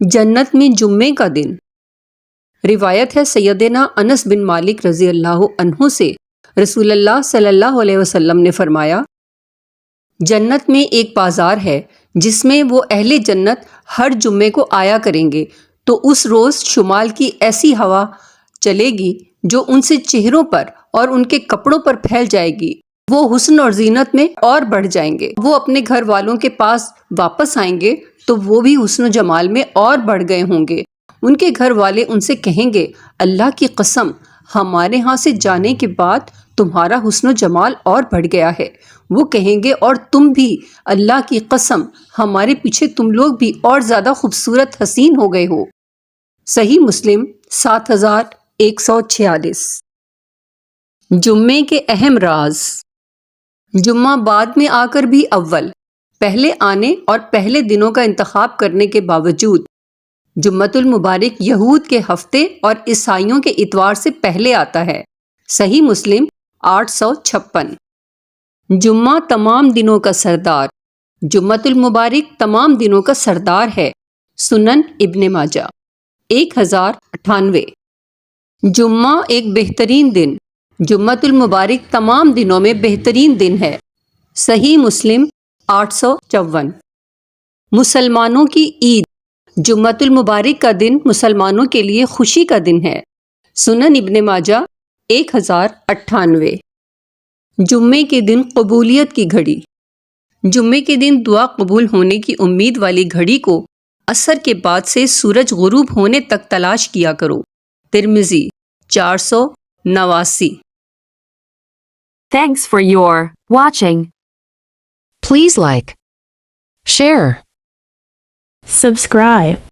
جنت میں جمعے کا دن۔ روایت ہے سیدنا انس بن مالک رضی اللہ عنہ سے، رسول اللہ صلی اللہ علیہ وسلم نے فرمایا، جنت میں ایک بازار ہے جس میں وہ اہل جنت ہر جمعے کو آیا کریں گے، تو اس روز شمال کی ایسی ہوا چلے گی جو ان سے چہروں پر اور ان کے کپڑوں پر پھیل جائے گی۔ وہ حسن اور زینت میں اور بڑھ جائیں گے۔ وہ اپنے گھر والوں کے پاس واپس آئیں گے تو وہ بھی حسن و جمال میں اور بڑھ گئے ہوں گے۔ ان کے گھر والے ان سے کہیں گے، اللہ کی قسم، ہمارے ہاں سے جانے کے بعد تمہارا حسن و جمال اور بڑھ گیا ہے۔ وہ کہیں گے، اور تم بھی، اللہ کی قسم، ہمارے پیچھے تم لوگ بھی اور زیادہ خوبصورت حسین ہو گئے ہو۔ صحیح مسلم 7146۔ جمعے کے اہم راز۔ جمعہ بعد میں آ کر بھی اول، پہلے آنے اور پہلے دنوں کا انتخاب کرنے کے باوجود جمعۃ المبارک یہود کے ہفتے اور عیسائیوں کے اتوار سے پہلے آتا ہے۔ صحیح مسلم 856۔ جمعہ تمام دنوں کا سردار۔ جمعۃ المبارک تمام دنوں کا سردار ہے۔ سنن ابن ماجہ 1098۔ جمعہ ایک بہترین دن۔ جمعۃ المبارک تمام دنوں میں بہترین دن ہے۔ صحیح مسلم 854۔ مسلمانوں کی عید۔ جمعۃ المبارک کا دن مسلمانوں کے لیے خوشی کا دن ہے۔ سنن ابن ماجہ 1098۔ جمعے کے دن قبولیت کی گھڑی۔ جمعے کے دن دعا قبول ہونے کی امید والی گھڑی کو عصر کے بعد سے سورج غروب ہونے تک تلاش کیا کرو۔ ترمذی 489۔ Thanks for your watching. Please like, share, subscribe.